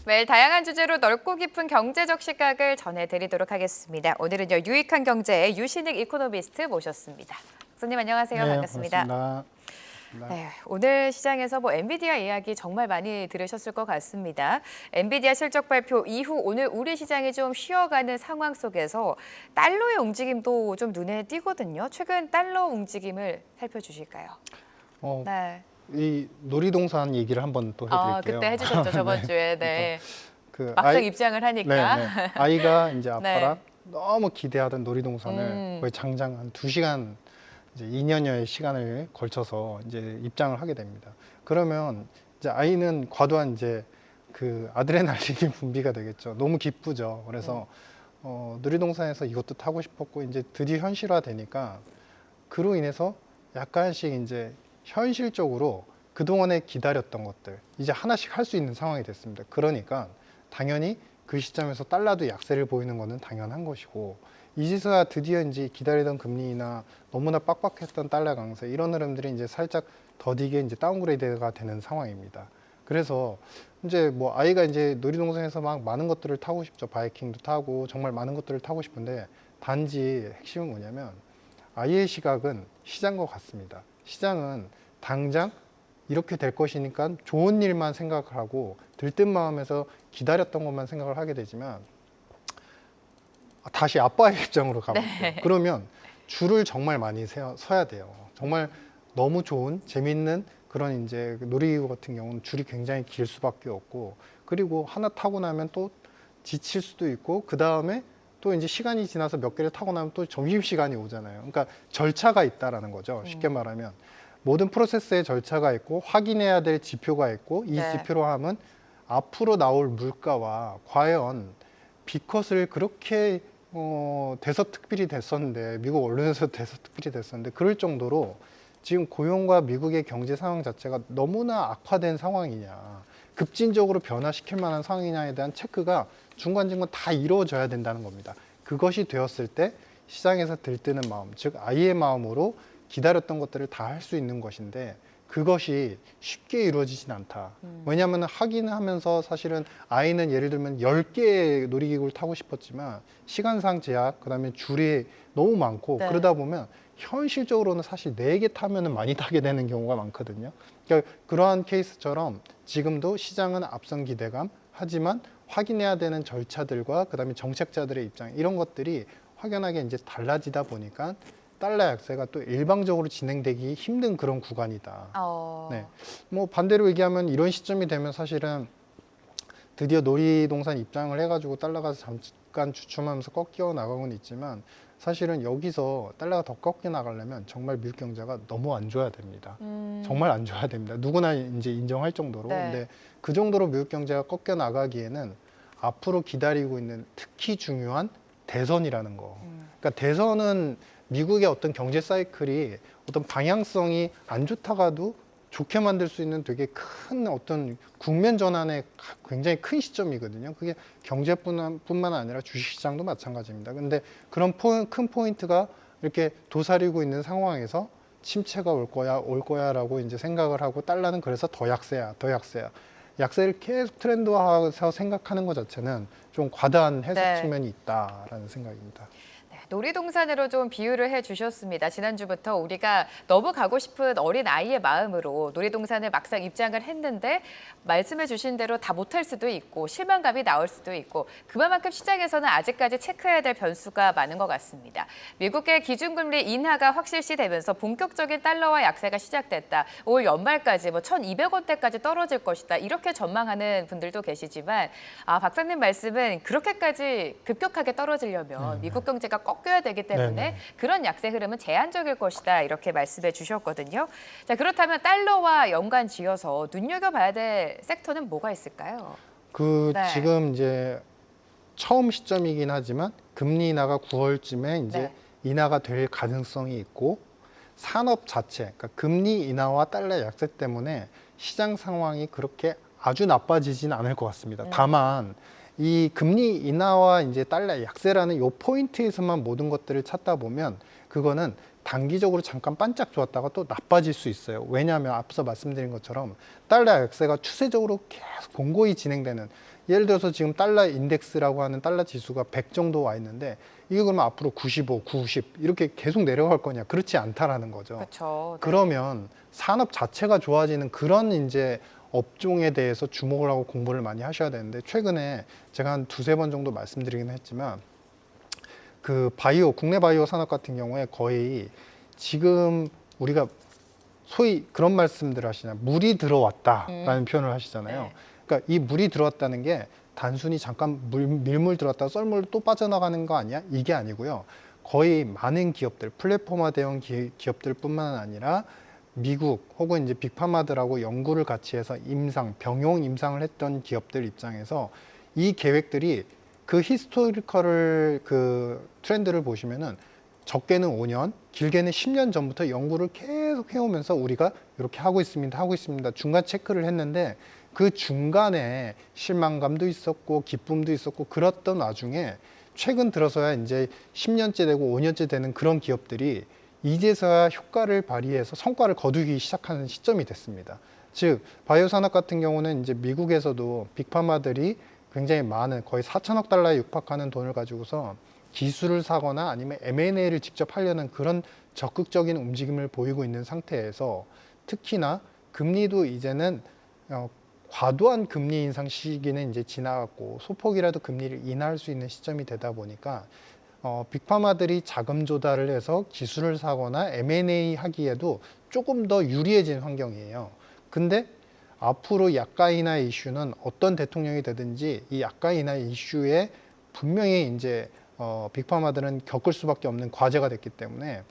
매일 다양한 주제로 넓고 깊은 경제적 시각을 전해드리도록 하겠습니다. 오늘은요, 유익한 경제의 유신익 이코노미스트 모셨습니다. 박사님 안녕하세요. 네, 반갑습니다. 반갑습니다. 네, 오늘 시장에서 엔비디아 이야기 정말 많이 들으셨을 것 같습니다. 엔비디아 실적 발표 이후 오늘 우리 시장이 좀 쉬어가는 상황 속에서 달러의 움직임도 좀 눈에 띄거든요. 최근 달러 움직임을 살펴주실까요? 네. 이 놀이동산 얘기를 한번 또 해드릴게요. 그때 해주셨죠, 저번 주에. 네. 그 막상 입장을 하니까. 네. 아이가 이제 아빠랑 네. 너무 기대하던 놀이동산을 거의 장장 한 2시간, 이제 2년여의 시간을 걸쳐서 이제 입장을 하게 됩니다. 그러면 이제 아이는 과도한 이제 그 아드레날린이 분비가 되겠죠. 너무 기쁘죠. 그래서 놀이동산에서 이것도 타고 싶었고 이제 드디어 현실화 되니까 그로 인해서 약간씩 이제 현실적으로 그동안에 기다렸던 것들 이제 하나씩 할 수 있는 상황이 됐습니다. 그러니까 당연히 그 시점에서 달러도 약세를 보이는 것은 당연한 것이고, 이제서야 드디어 이제 기다리던 금리나 너무나 빡빡했던 달러 강세 이런 흐름들이 이제 살짝 더디게 이제 다운그레이드가 되는 상황입니다. 그래서 이제 아이가 이제 놀이동산에서 막 많은 것들을 타고 싶죠. 바이킹도 타고 정말 많은 것들을 타고 싶은데, 단지 핵심은 뭐냐면 아이의 시각은 시장과 같습니다. 시장은 당장 이렇게 될 것이니까 좋은 일만 생각을 하고 들뜬 마음에서 기다렸던 것만 생각을 하게 되지만, 다시 아빠의 입장으로 가볼게요. 네. 그러면 줄을 정말 많이 서야 돼요. 정말 너무 좋은 재밌는 그런 이제 놀이기구 같은 경우는 줄이 굉장히 길 수밖에 없고, 그리고 하나 타고 나면 또 지칠 수도 있고, 그 다음에 또 이제 시간이 지나서 몇 개를 타고 나면 또 점심시간이 오잖아요. 그러니까 절차가 있다라는 거죠. 쉽게 말하면 모든 프로세스에 절차가 있고 확인해야 될 지표가 있고, 이 네. 지표로 하면 앞으로 나올 물가와 과연 비컷을 그렇게 대서특필이 됐었는데, 미국 언론에서 대서특필이 됐었는데, 그럴 정도로 지금 고용과 미국의 경제 상황 자체가 너무나 악화된 상황이냐, 급진적으로 변화시킬 만한 상황이냐에 대한 체크가 중간중간 다 이루어져야 된다는 겁니다. 그것이 되었을 때 시장에서 들뜨는 마음, 즉 아이의 마음으로 기다렸던 것들을 다 할 수 있는 것인데, 그것이 쉽게 이루어지진 않다. 왜냐하면 하긴 하면서 사실은 아이는 예를 들면 10개의 놀이기구를 타고 싶었지만 시간상 제약, 그다음에 줄이 너무 많고, 네. 그러다 보면 현실적으로는 사실 4개 타면은 많이 타게 되는 경우가 많거든요. 그러니까 그러한 케이스처럼 지금도 시장은 앞선 기대감, 하지만 확인해야 되는 절차들과 그다음에 정책자들의 입장, 이런 것들이 확연하게 이제 달라지다 보니까 달러 약세가 또 일방적으로 진행되기 힘든 그런 구간이다. 네. 반대로 얘기하면 이런 시점이 되면 사실은 드디어 놀이동산 입장을 해가지고 달러가 잠깐 주춤하면서 꺾여 나가고는 있지만, 사실은 여기서 달러가 더 꺾여 나가려면 정말 미국 경제가 너무 안 좋아야 됩니다. 정말 안 좋아야 됩니다. 누구나 이제 인정할 정도로. 네. 근데 그 정도로 미국 경제가 꺾여 나가기에는 앞으로 기다리고 있는 특히 중요한 대선이라는 거. 그러니까 대선은 미국의 어떤 경제 사이클이 어떤 방향성이 안 좋다가도 좋게 만들 수 있는 되게 큰 어떤 국면 전환의 굉장히 큰 시점이거든요. 그게 경제뿐만 아니라 주식시장도 마찬가지입니다. 근데 그런 큰 포인트가 이렇게 도사리고 있는 상황에서 침체가 올 거야라고 이제 생각을 하고, 달러는 그래서 더 약세야. 약세를 계속 트렌드화해서 생각하는 것 자체는 좀 과다한 해석 네. 측면이 있다라는 생각입니다. 놀이동산으로 좀 비유를 해주셨습니다. 지난주부터 우리가 너무 가고 싶은 어린 아이의 마음으로 놀이동산을 막상 입장을 했는데, 말씀해 주신 대로 다 못할 수도 있고 실망감이 나올 수도 있고, 그만큼 시장에서는 아직까지 체크해야 될 변수가 많은 것 같습니다. 미국의 기준금리 인하가 확실시 되면서 본격적인 달러화 약세가 시작됐다. 올 연말까지 1,200원대까지 떨어질 것이다. 이렇게 전망하는 분들도 계시지만, 박사님 말씀은 그렇게까지 급격하게 떨어지려면 미국 경제가 꺾여야 되기 때문에 네네. 그런 약세 흐름은 제한적일 것이다, 이렇게 말씀해 주셨거든요. 자, 그렇다면 달러와 연관 지어서 눈여겨봐야 될 섹터는 뭐가 있을까요? 네. 지금 이제 처음 시점이긴 하지만 금리 인하가 9월쯤에 이제 네. 인하가 될 가능성이 있고, 산업 자체, 그러니까 금리 인하와 달러 약세 때문에 시장 상황이 그렇게 아주 나빠지진 않을 것 같습니다. 다만 이 금리 인하와 이제 달러 약세라는 요 포인트에서만 모든 것들을 찾다 보면 그거는 단기적으로 잠깐 반짝 좋았다가 또 나빠질 수 있어요. 왜냐하면 앞서 말씀드린 것처럼 달러 약세가 추세적으로 계속 공고히 진행되는, 예를 들어서 지금 달러 인덱스라고 하는 달러 지수가 100 정도 와 있는데 이게 그러면 앞으로 95, 90 이렇게 계속 내려갈 거냐? 그렇지 않다라는 거죠. 그렇죠. 네. 그러면 산업 자체가 좋아지는 그런 이제 업종에 대해서 주목을 하고 공부를 많이 하셔야 되는데, 최근에 제가 한 두세 번 정도 말씀드리긴 했지만 그 바이오, 국내 바이오 산업 같은 경우에 거의 지금 우리가 소위 그런 말씀들 하시잖아요. 물이 들어왔다라는 표현을 하시잖아요. 네. 그러니까 이 물이 들어왔다는 게 단순히 잠깐 밀물 들어왔다가 썰물 또 빠져나가는 거 아니야? 이게 아니고요. 거의 많은 기업들, 플랫폼화 대형 기업들뿐만 아니라 미국 혹은 이제 빅파마들하고 연구를 같이 해서 병용 임상을 했던 기업들 입장에서 이 계획들이 그 히스토리컬을 그 트렌드를 보시면은 적게는 5년, 길게는 10년 전부터 연구를 계속 해오면서 우리가 이렇게 하고 있습니다. 중간 체크를 했는데 그 중간에 실망감도 있었고 기쁨도 있었고 그랬던 와중에 최근 들어서야 이제 10년째 되고 5년째 되는 그런 기업들이 이제서야 효과를 발휘해서 성과를 거두기 시작하는 시점이 됐습니다. 즉 바이오 산업 같은 경우는 이제 미국에서도 빅파마들이 굉장히 많은, 거의 4천억 달러에 육박하는 돈을 가지고서 기술을 사거나 아니면 M&A를 직접 하려는 그런 적극적인 움직임을 보이고 있는 상태에서, 특히나 금리도 이제는 과도한 금리 인상 시기는 이제 지나갔고 소폭이라도 금리를 인하할 수 있는 시점이 되다 보니까 빅파마들이 자금 조달을 해서 기술을 사거나 M&A 하기에도 조금 더 유리해진 환경이에요. 근데 앞으로 약가 인하 이슈는 어떤 대통령이 되든지 이 약가 인하 이슈에 분명히 이제 빅파마들은 겪을 수밖에 없는 과제가 됐기 때문에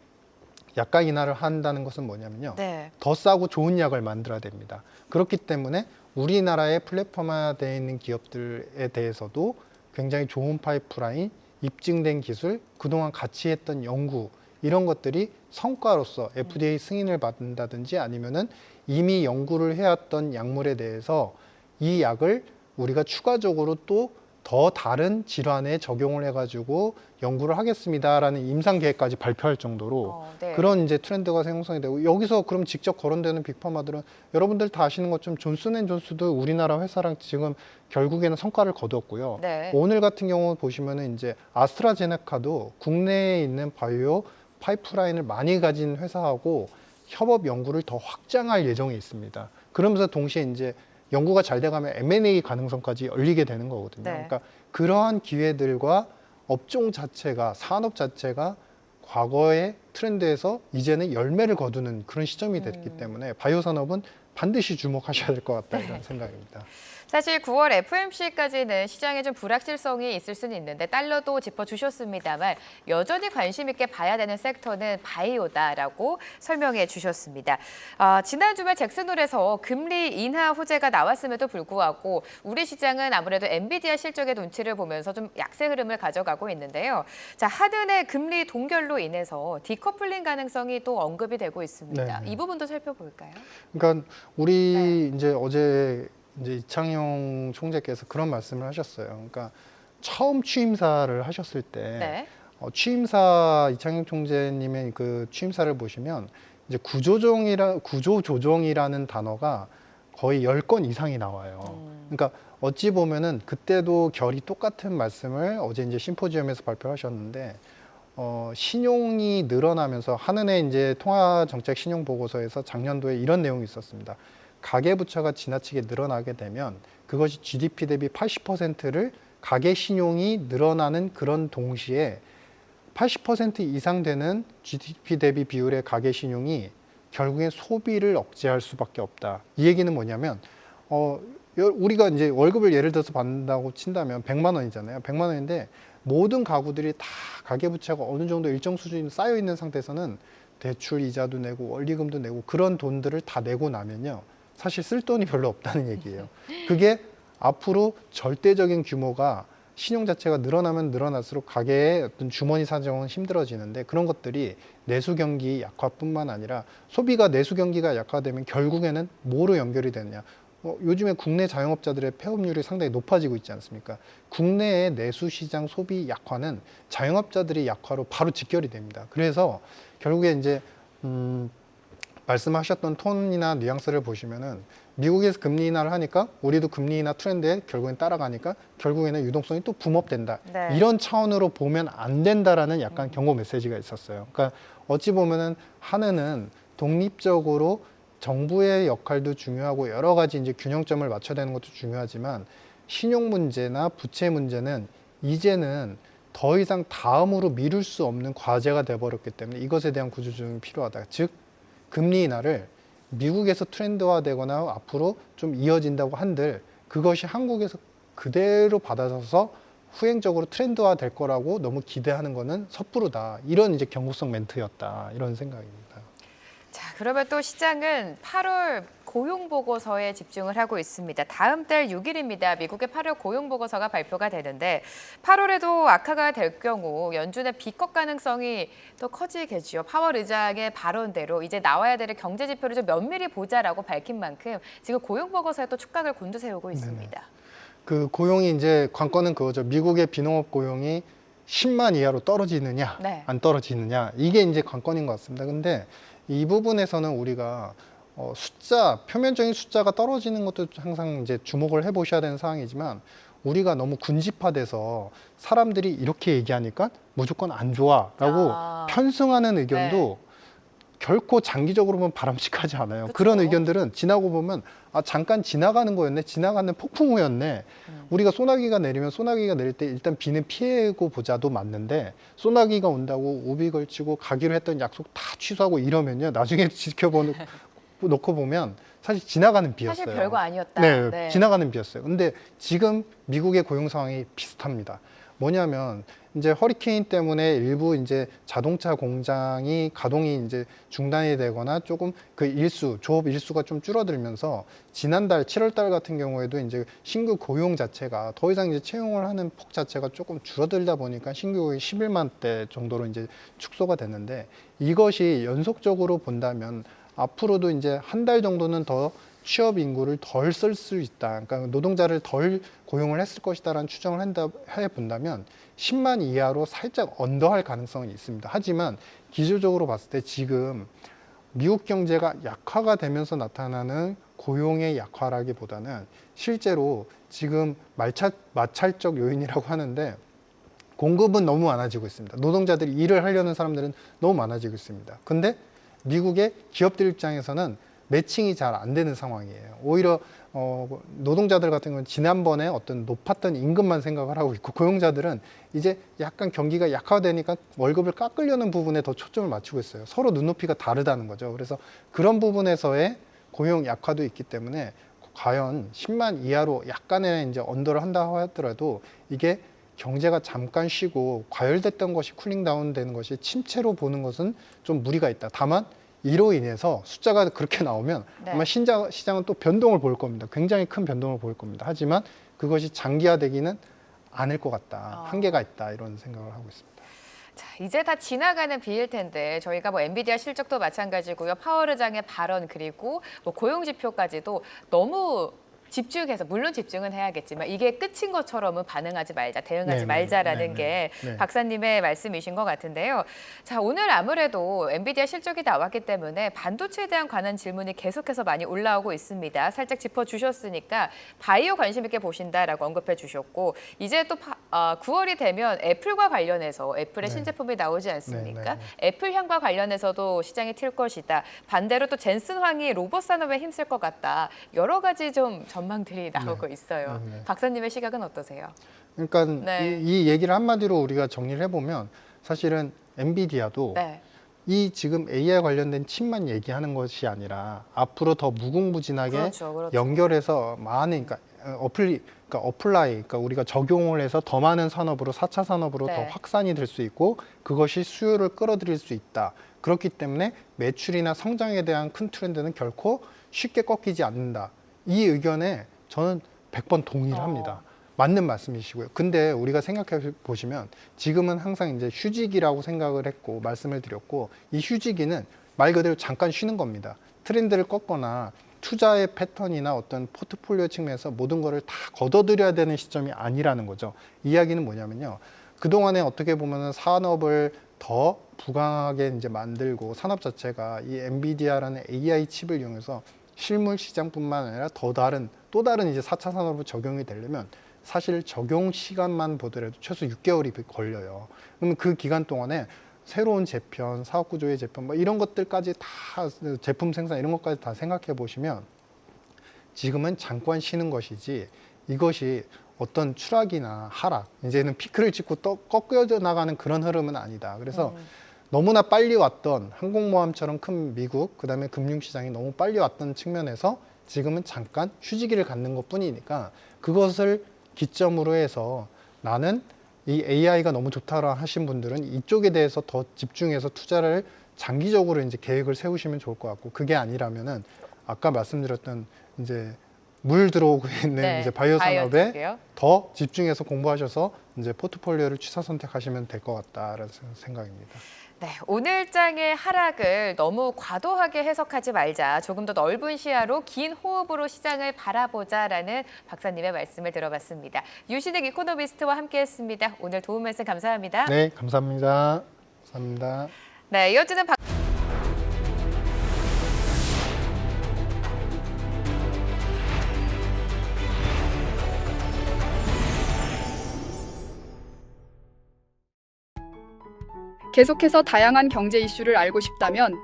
약가 인하를 한다는 것은 뭐냐면요. 네. 더 싸고 좋은 약을 만들어야 됩니다. 그렇기 때문에 우리나라의 플랫폼화되어 있는 기업들에 대해서도 굉장히 좋은 파이프라인, 입증된 기술, 그동안 같이 했던 연구, 이런 것들이 성과로서 FDA 승인을 받는다든지 아니면은 이미 연구를 해왔던 약물에 대해서 이 약을 우리가 추가적으로 또 더 다른 질환에 적용을 해가지고 연구를 하겠습니다라는 임상 계획까지 발표할 정도로 네. 그런 이제 트렌드가 형성이 되고, 여기서 그럼 직접 거론되는 빅파마들은 여러분들 다 아시는 것처럼 존슨앤존스도 우리나라 회사랑 지금 결국에는 성과를 거두었고요. 네. 오늘 같은 경우 보시면은 이제 아스트라제네카도 국내에 있는 바이오 파이프라인을 많이 가진 회사하고 협업 연구를 더 확장할 예정이 있습니다. 그러면서 동시에 이제 연구가 잘 돼가면 M&A 가능성까지 열리게 되는 거거든요. 네. 그러니까 그러한 기회들과 업종 자체가, 산업 자체가 과거의 트렌드에서 이제는 열매를 거두는 그런 시점이 됐기 때문에 바이오 산업은 반드시 주목하셔야 될 것 같다, 이런 생각입니다. 사실 9월 FOMC까지는 시장에 좀 불확실성이 있을 수는 있는데 달러도 짚어주셨습니다만 여전히 관심 있게 봐야 되는 섹터는 바이오다라고 설명해 주셨습니다. 지난 주말 잭슨홀에서 금리 인하 호재가 나왔음에도 불구하고 우리 시장은 아무래도 엔비디아 실적의 눈치를 보면서 좀 약세 흐름을 가져가고 있는데요. 자, 하드의 금리 동결로 인해서 디커플링 가능성이 또 언급이 되고 있습니다. 네네. 이 부분도 살펴볼까요? 그러니까 우리 이제 어제 이제 이창용 총재께서 그런 말씀을 하셨어요. 그러니까 처음 취임사를 하셨을 때 네. 취임사 이창용 총재님의 그 취임사를 보시면 이제 구조조정이라는 단어가 거의 10건 이상이 나와요. 그러니까 어찌 보면은 그때도 결이 똑같은 말씀을 어제 이제 심포지엄에서 발표하셨는데 신용이 늘어나면서 한은혜 이제 통화정책 신용 보고서에서 작년도에 이런 내용이 있었습니다. 가계부채가 지나치게 늘어나게 되면 그것이 GDP 대비 80%를 가계 신용이 늘어나는 그런 동시에 80% 이상 되는 GDP 대비 비율의 가계 신용이 결국엔 소비를 억제할 수밖에 없다. 이 얘기는 뭐냐면 우리가 이제 월급을 예를 들어서 받는다고 친다면 100만 원이잖아요. 100만 원인데 모든 가구들이 다 가계부채가 어느 정도 일정 수준이 쌓여 있는 상태에서는 대출 이자도 내고 원리금도 내고 그런 돈들을 다 내고 나면요. 사실 쓸 돈이 별로 없다는 얘기예요. 그게 앞으로 절대적인 규모가 신용 자체가 늘어나면 늘어날수록 가계의 어떤 주머니 사정은 힘들어지는데, 그런 것들이 내수 경기 약화뿐만 아니라 소비가 내수 경기가 약화되면 결국에는 뭐로 연결이 되느냐? 요즘에 국내 자영업자들의 폐업률이 상당히 높아지고 있지 않습니까? 국내의 내수 시장 소비 약화는 자영업자들의 약화로 바로 직결이 됩니다. 그래서 결국에 이제 말씀하셨던 톤이나 뉘앙스를 보시면은 미국에서 금리 인하를 하니까 우리도 금리 인하 트렌드에 결국엔 따라가니까 결국에는 유동성이 또 붐업된다. 네. 이런 차원으로 보면 안 된다라는 약간 경고 메시지가 있었어요. 그러니까 어찌 보면은 하나는 독립적으로 정부의 역할도 중요하고 여러 가지 이제 균형점을 맞춰야 되는 것도 중요하지만 신용 문제나 부채 문제는 이제는 더 이상 다음으로 미룰 수 없는 과제가 돼버렸기 때문에 이것에 대한 구조조정이 필요하다. 즉 금리 인하를 미국에서 트렌드화되거나 앞으로 좀 이어진다고 한들 그것이 한국에서 그대로 받아서서 후행적으로 트렌드화 될 거라고 너무 기대하는 거는 섣부르다. 이런 이제 경고성 멘트였다. 이런 생각입니다. 자, 그러면 또 시장은 8월 고용 보고서에 집중을 하고 있습니다. 다음 달 6일입니다. 미국의 8월 고용 보고서가 발표가 되는데 8월에도 악화가 될 경우 연준의 비컷 가능성이 또 커지겠죠. 파월 의장의 발언대로 이제 나와야 될 경제 지표를 좀 면밀히 보자라고 밝힌 만큼 지금 고용 보고서에 또 촉각을 곤두세우고 있습니다. 그 고용이 이제 관건은 그거죠. 미국의 비농업 고용이 10만 이하로 떨어지느냐, 네. 안 떨어지느냐. 이게 이제 관건인 것 같습니다. 근데 이 부분에서는 우리가 표면적인 숫자가 떨어지는 것도 항상 이제 주목을 해보셔야 되는 상황이지만 우리가 너무 군집화돼서 사람들이 이렇게 얘기하니까 무조건 안 좋아라고 편승하는 의견도 결코 장기적으로 보면 바람직하지 않아요. 그쵸. 그런 의견들은 지나고 보면 잠깐 지나가는 거였네, 지나가는 폭풍우였네. 우리가 소나기가 내리면 소나기가 내릴 때 일단 비는 피하고 보자도 맞는데 소나기가 온다고 우비 걸치고 가기로 했던 약속 다 취소하고 이러면요 나중에 놓고 보면 사실 지나가는 비였어요. 사실 별거 아니었다. 네, 지나가는 비였어요. 근데 지금 미국의 고용 상황이 비슷합니다. 뭐냐면 이제 허리케인 때문에 일부 이제 자동차 공장이 가동이 이제 중단이 되거나 조금 그 조업 일수가 좀 줄어들면서 지난달 7월 달 같은 경우에도 이제 신규 고용 자체가 더 이상 이제 채용을 하는 폭 자체가 조금 줄어들다 보니까 신규 고용이 11만 대 정도로 이제 축소가 됐는데 이것이 연속적으로 본다면 앞으로도 이제 한 달 정도는 더 취업 인구를 덜 쓸 수 있다. 그러니까 노동자를 덜 고용을 했을 것이다라는 추정을 해 본다면 10만 이하로 살짝 언더할 가능성이 있습니다. 하지만 기술적으로 봤을 때 지금 미국 경제가 약화가 되면서 나타나는 고용의 약화라기보다는 실제로 지금 마찰적 요인이라고 하는데 공급은 너무 많아지고 있습니다. 노동자들이 일을 하려는 사람들은 너무 많아지고 있습니다. 근데 미국의 기업들 입장에서는 매칭이 잘 안 되는 상황이에요. 오히려 노동자들 같은 경우는 지난번에 어떤 높았던 임금만 생각을 하고 있고 고용자들은 이제 약간 경기가 약화되니까 월급을 깎으려는 부분에 더 초점을 맞추고 있어요. 서로 눈높이가 다르다는 거죠. 그래서 그런 부분에서의 고용 약화도 있기 때문에 과연 10만 이하로 약간의 이제 언더를 한다고 하더라도 이게 경제가 잠깐 쉬고 과열됐던 것이 쿨링다운 되는 것이 침체로 보는 것은 좀 무리가 있다. 다만 이로 인해서 숫자가 그렇게 나오면 아마 시장은 또 변동을 볼 겁니다. 굉장히 큰 변동을 볼 겁니다. 하지만 그것이 장기화되기는 않을 것 같다. 한계가 있다. 이런 생각을 하고 있습니다. 자, 이제 다 지나가는 비일 텐데 저희가 뭐 엔비디아 실적도 마찬가지고요. 파월 의장의 발언 그리고 뭐 고용 지표까지도 너무 집중해서 물론 집중은 해야겠지만 이게 끝인 것처럼은 반응하지 말자, 대응하지 말자라는 게 박사님의 말씀이신 것 같은데요. 자, 오늘 아무래도 엔비디아 실적이 나왔기 때문에 반도체에 대한 관한 질문이 계속해서 많이 올라오고 있습니다. 살짝 짚어주셨으니까 바이오 관심 있게 보신다라고 언급해 주셨고 이제 또 9월이 되면 애플과 관련해서 애플의 신제품이 나오지 않습니까? 애플향과 관련해서도 시장이 튈 것이다. 반대로 또 젠슨 황이 로봇 산업에 힘쓸 것 같다. 여러 가지 좀 전망들이 나오고 있어요. 박사님의 시각은 어떠세요? 그러니까 이 얘기를 한마디로 우리가 정리를 해보면 사실은 엔비디아도 이 지금 AI 관련된 칩만 얘기하는 것이 아니라 앞으로 더 무궁무진하게 연결해서 많은 그러니까 어플라이, 그러니까 우리가 적용을 해서 더 많은 산업으로 4차 산업으로 더 확산이 될 수 있고 그것이 수요를 끌어들일 수 있다. 그렇기 때문에 매출이나 성장에 대한 큰 트렌드는 결코 쉽게 꺾이지 않는다. 이 의견에 저는 100번 동의를 합니다. 맞는 말씀이시고요. 근데 우리가 생각해 보시면 지금은 항상 이제 휴지기라고 생각을 했고 말씀을 드렸고 이 휴지기는 말 그대로 잠깐 쉬는 겁니다. 트렌드를 꺾거나 투자의 패턴이나 어떤 포트폴리오 측면에서 모든 거를 다 걷어들여야 되는 시점이 아니라는 거죠. 이야기는 뭐냐면요. 그동안에 어떻게 보면은 산업을 더 부강하게 이제 만들고 산업 자체가 이 엔비디아라는 AI 칩을 이용해서 실물 시장뿐만 아니라 또 다른 이제 4차 산업으로 적용이 되려면 사실 적용 시간만 보더라도 최소 6개월이 걸려요. 그러면 그 기간 동안에 새로운 재편, 사업 구조의 재편, 뭐 이런 것들까지 다 제품 생산 이런 것까지 다 생각해 보시면 지금은 잠깐 쉬는 것이지 이것이 어떤 추락이나 하락, 이제는 피크를 찍고 또 꺾여져 나가는 그런 흐름은 아니다. 그래서 너무나 빨리 왔던 항공모함처럼 큰 미국, 그다음에 금융시장이 너무 빨리 왔던 측면에서 지금은 잠깐 휴지기를 갖는 것뿐이니까 그것을 기점으로 해서 나는 이 AI가 너무 좋다라 하신 분들은 이쪽에 대해서 더 집중해서 투자를 장기적으로 이제 계획을 세우시면 좋을 것 같고, 그게 아니라면은 아까 말씀드렸던 이제 물 들어오고 있는 네, 이제 바이오 산업에 쪽이요. 더 집중해서 공부하셔서 이제 포트폴리오를 취사 선택하시면 될 것 같다라는 생각입니다. 네, 오늘 장의 하락을 너무 과도하게 해석하지 말자. 조금 더 넓은 시야로 긴 호흡으로 시장을 바라보자라는 박사님의 말씀을 들어봤습니다. 유신익 이코노미스트와 함께했습니다. 오늘 도움 말씀 감사합니다. 네, 감사합니다. 감사합니다. 네, 이어지는 계속해서 다양한 경제 이슈를 알고 싶다면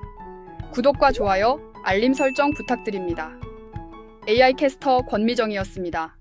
구독과 좋아요, 알림 설정 부탁드립니다. AI 캐스터 권미정이었습니다.